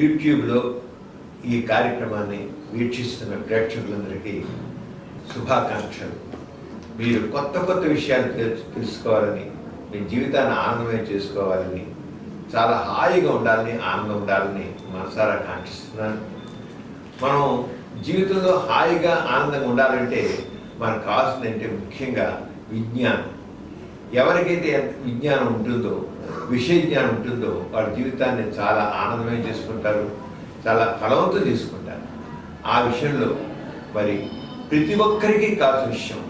యూట్యూబ్లో ఈ కార్యక్రమాన్ని వీక్షిస్తున్న ప్రేక్షకులందరికీ శుభాకాంక్షలు. మీరు కొత్త కొత్త విషయాలు తెలుసుకోవాలని, మీ జీవితాన్ని ఆనందమయం చేసుకోవాలని, చాలా హాయిగా ఉండాలని, ఆనందం ఉండాలని మనసారా కాంక్షిస్తున్నాను. మనం జీవితంలో హాయిగా ఆనందంగా ఉండాలంటే మనకు కావాల్సిందంటే ముఖ్యంగా విజ్ఞానం. ఎవరికైతే విజ్ఞానం ఉంటుందో, విషయ జ్ఞానం ఉంటుందో వాళ్ళ జీవితాన్ని చాలా ఆనందమయం చేసుకుంటారు, చాలా ఫలవంతం చేసుకుంటారు. ఆ విషయంలో మరి ప్రతి ఒక్కరికి కావాల్సిన విషయం,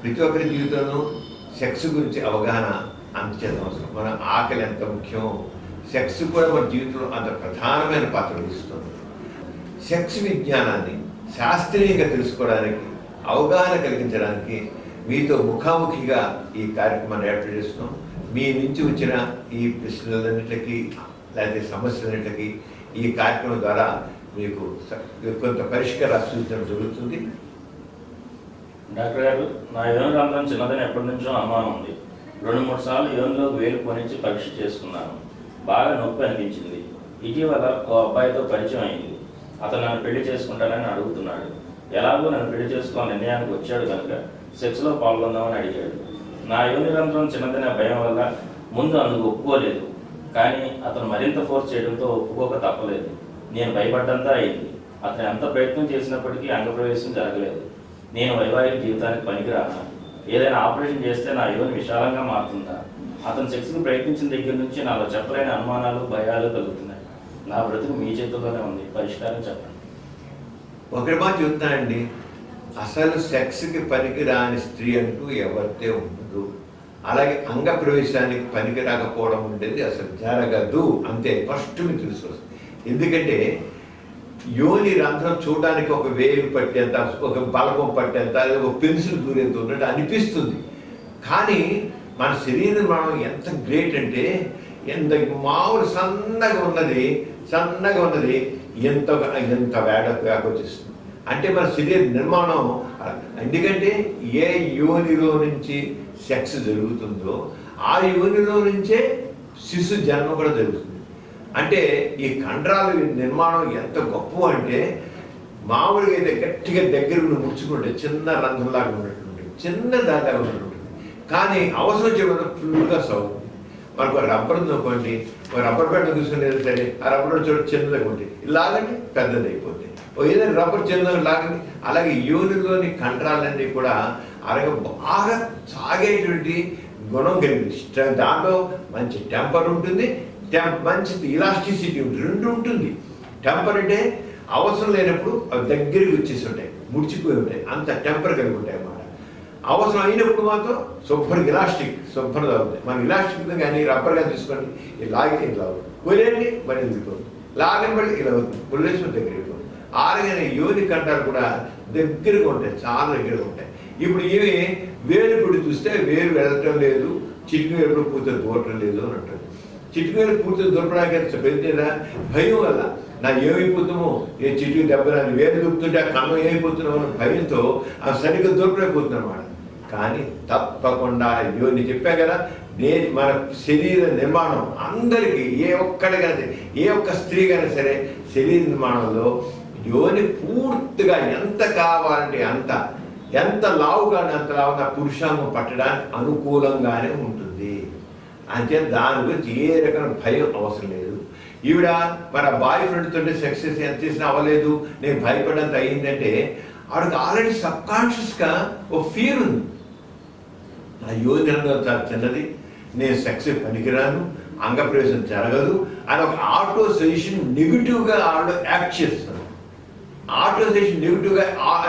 ప్రతి ఒక్కరి జీవితంలో సెక్స్ గురించి అవగాహన అంత్యంత అవసరం. మన ఆకలి ఎంత ముఖ్యమో సెక్స్ కూడా మన జీవితంలో అంత ప్రధానమైన పాత్ర వహిస్తుంది. సెక్స్ విజ్ఞానాన్ని శాస్త్రీయంగా తెలుసుకోవడానికి, అవగాహన కలిగించడానికి మీతో ముఖాముఖిగా ఈ కార్యక్రమాన్ని ఏర్పాటు చేస్తున్నాం. మీ నుంచి వచ్చిన ఈ ప్రశ్నలన్నింటికి లేకపోతే సమస్యలన్నింటికి ఈ కార్యక్రమం ద్వారా మీకు కొంత పరిష్కారాలు సూచించడం జరుగుతుంది. డాక్టర్ గారు, నా యోని రంధ్రం చిన్నదని ఎప్పటి నుంచో అనుమానం ఉంది. 2-3 సార్లు యోనిలోకి వేలు పోనించి పరీక్ష చేసుకున్నాను. బాగా నొప్పి అనిపించింది. ఇటీవల ఓ అబ్బాయితో పరిచయం అయింది. అతను నన్ను పెళ్లి చేసుకుంటానని అడుగుతున్నాడు. ఎలాగో నన్ను పెళ్లి చేసుకోవాలని నిర్ణయానికి వచ్చాడు కనుక సెక్స్లో పాల్గొందామని అడిగాడు. నా యోని రంధ్రం చిన్నదనే భయం వల్ల ముందు అందుకు ఒప్పుకోలేదు. కానీ అతను మరింత ఫోర్స్ చేయడంతో ఒప్పుకోక తప్పలేదు. నేను భయపడ్డంతా అయింది. అతను ఎంత ప్రయత్నం చేసినప్పటికీ అంగప్రవేశం జరగలేదు. నేను వైవాహిక జీవితానికి పనికిరానా? ఏదైనా ఆపరేషన్ చేస్తే నా యోని విశాలంగా మారుతుందా? అతను సెక్స్కి ప్రయత్నించిన దగ్గర నుంచి నాలో చెప్పలేని అనుమానాలు, భయాలు కలుగుతున్నాయి. నా బ్రతుకు మీ చేతుల్లోనే ఉంది. పరిష్కారం చెప్పండి. ఒకటి మాట చెప్తానండి, అసలు సెక్స్కి పనికిరాని స్త్రీ అంటూ ఎవరితే ఉండదు. అలాగే అంగ ప్రవేశానికి పనికి రాకపోవడం ఉండేది అసలు జరగదు. అంతే, ఫస్ట్ మీకు తెలుసుకోవచ్చు. ఎందుకంటే యోని రంధ్రం చూడడానికి ఒక వేలు పట్టేంత, ఒక బలపం పట్టేంత, ఒక పెన్సిల్ దూరేంత ఉన్నట్టు అనిపిస్తుంది. కానీ మన శరీరం మనం ఎంత గ్రేట్ అంటే, ఎంత మామూలు సన్నగా ఉన్నది ఎంత వేడకొచ్చేస్తుంది. అంటే మన శరీర నిర్మాణం. ఎందుకంటే ఏ యోనిలో నుంచి సెక్స్ జరుగుతుందో ఆ యోనిలో నుంచే శిశు జన్మ కూడా జరుగుతుంది. అంటే ఈ కండరాల నిర్మాణం ఎంత గొప్ప అంటే, మామూలుగా అయితే గట్టిగా దగ్గర ముడుచుకుంటే చిన్న రంధ్రంలాగా ఉన్నట్టు, చిన్న దాదాగా ఉన్నట్టు. కానీ అవసరం చేయడం ఫుల్గా సౌండ్. మనకు రబ్బర్ ఉందనుకోండి, రబ్బర్ బ్యాండ్ తీసుకునేది సరే, ఆ రబ్బర్ చూడ చిన్నగా ఉంటుంది, ఇలాగంటే పెద్దది అయిపోతుంది. ఏదైనా రబ్బర్ చిన్నది లాగండి. అలాగే యోనిలోని కండరాలన్నీ కూడా అలాగే బాగా సాగేటువంటి గుణం కలిగింది. దాంట్లో మంచి టెంపర్ ఉంటుంది, మంచి ఇలాస్టిసిటీ ఉంటుంది, రెండు ఉంటుంది. టెంపర్ అంటే అవసరం లేనప్పుడు అవి దగ్గరికి వచ్చేసి ఉంటాయి, ముడిచిపోయి ఉంటాయి, అంత టెంపర్ కలిగి ఉంటాయి అన్నమాట. అవసరం అయినప్పుడు మాత్రం శుభ్రంగా శుభ్రంగా అవుతాయి. మనం ఇలాస్టిక్ కానీ రబ్బర్గా తీసుకోండి, లాగితే ఇలా అవుతుంది, వదిలేండి మరి వెళ్ళిపోతుంది, లాగని మళ్ళీ ఇలా అవుతుంది, వదిలేసిన దగ్గర వెళ్ళిపోతుంది. ఆరగానే యోని కంటాలు కూడా దగ్గరగా ఉంటాయి, చాలా దగ్గరగా ఉంటాయి. ఇప్పుడు ఇవి వేలు పొడి చూస్తే వేలు వెళ్ళటం లేదు, చిటికి వేలు పూర్తిగా దూరటం లేదు అని అంటారు. చిటికి వేలు పూర్తిగా దూరపడానికి పెద్దదా భయం వల్ల నా ఏమైపోతామో, ఏ చిటికి దెబ్బలని వేలు దొరుకుతుంటే ఆ కన్నం ఏమైపోతున్నామో అని భయంతో ఆ సరిగ్గా దొరకలేకపోతుంది అన్నమాట. కానీ తప్పకుండా యోని చెప్పా కదా, మన శరీర నిర్మాణం అందరికీ ఏ ఒక్క స్త్రీ కానీ సరే శరీర నిర్మాణంలో యోని పూర్తిగా ఎంత కావాలంటే అంత, ఎంత లావుగానే అంత లావుగా పురుషాంగం పట్టడానికి అనుకూలంగానే ఉంటుంది. అంటే దాని గురించి ఏ రకమైన భయం అవసరం లేదు. ఈవిడ మన బాయ్ ఫ్రెండ్తో సెక్స్ ఎంత చేసినా అవ్వలేదు, నేను భయపడంత అయ్యిందంటే ఆవిడకి ఆల్రెడీ సబ్కాన్షియస్గా ఓ ఫియర్ ఉంది. నా యోని చాలా చిన్నది, నేను సెక్స్ పనికిరాను, అంగప్రవేశం జరగదు అని ఒక ఆటో సజెషన్ నెగిటివ్గా ఆవిడ యాక్ట్ చేస్తుంది. ఆటో సజెషన్ నెగిటివ్గా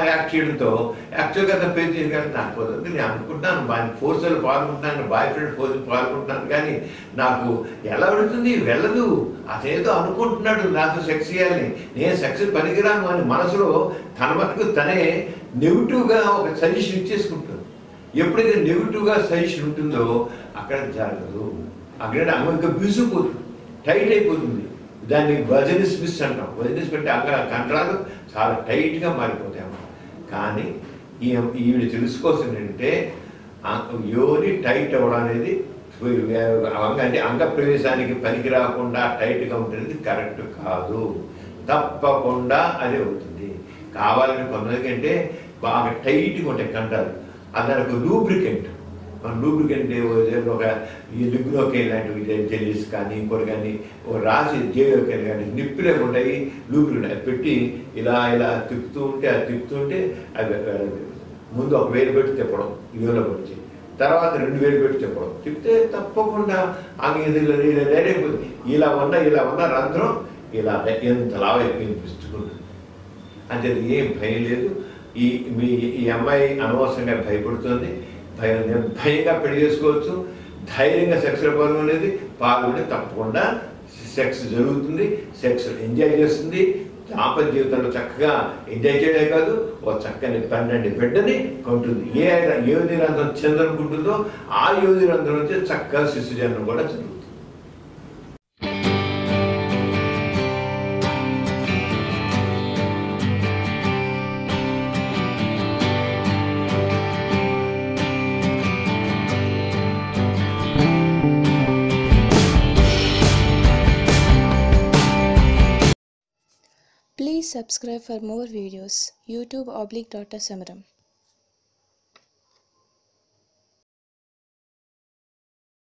యాక్ట్ చేయడంతో యాక్చువల్గా అతను పేరు చేసి కానీ నాకు పోతుంది, నేను అనుకుంటున్నాను ఫోర్స్లో పాల్గొంటున్నాను, బాయ్ ఫ్రెండ్ ఫోర్స్ పాల్గొంటున్నాను, కానీ నాకు ఎలా వెళుతుంది, వెళ్ళదు. అదేదో అనుకుంటున్నాడు నాతో సెక్స్ చేయాలని, నేను సెక్స్ పనికిరాను అని మనసులో తన మటుకు తనే నెగిటివ్గా ఒక సజెషన్ ఇచ్చేసుకుంటుంది. ఎప్పుడైతే నెగిటివ్గా సజెషన్ ఉంటుందో అక్కడ జరగదు, అక్కడ ఇంకా బీసుకుపోతుంది, టైట్ అయిపోతుంది. దాన్ని వజనిస్మిస్ అంటాం. వజనిస్మిస్ అంటే కండరాలు చాలా టైట్గా మారిపోతాయి అన్నమాట. కానీ ఈవిడ తెలుసుకోవాల్సింది ఏంటంటే యోని టైట్ అవ్వడం అనేది అంటే అంగ ప్రవేశానికి పనికి రాకుండా టైట్గా ఉంటుంది కరెక్ట్ కాదు. తప్పకుండా అది అవుతుంది. కావాలని కొంతమందికి అంటే బాగా టైట్గా ఉంటాయి కంటారు, దానికి లూబ్రికెంట్. మన లూబ్రికెంట్ ఒక ఈ లిగ్లోకి లాంటివి జెల్లీస్ కానీ ఇంకోటి కానీ రాసి జైలోకి వెళ్ళి కానీ నిప్పులే ఉంటాయి, లూబ్రికెంట్ అది పెట్టి ఇలా ఇలా తిప్పుతూ ఉంటే అది ముందు ఒక వేలు పెట్టి తిప్పడం ఇదిలో వచ్చి, తర్వాత 2 వేలు పెట్టి తిప్పడం, తిప్పితే తప్పకుండా ఇలా ఉన్న రంధ్రం ఇలా ఎంత లాభ వినిపిస్తుంది. అంటే ఏం భయం లేదు. ఈ అమ్మాయి అనవసరంగా భయపడుతుంది. నిర్భయంగా పెళ్లి చేసుకోవచ్చు, ధైర్యంగా సెక్స్లో పాల్గొని తప్పకుండా సెక్స్ జరుగుతుంది, సెక్స్ ఎంజాయ్ చేస్తుంది. దాంపత్య జీవితంలో చక్కగా ఎంజాయ్ చేయడే కాదు, ఒక చక్కని 12 బిడ్డని కొంటుంది. ఏ యోని రంధ్రం చెందనుకుంటుందో ఆ యోని రంధ్రం నుంచి చక్కగా శిశుజన్మం కూడా జరుగుతుంది. Please subscribe for more videos. YouTube /Dr. Samaram.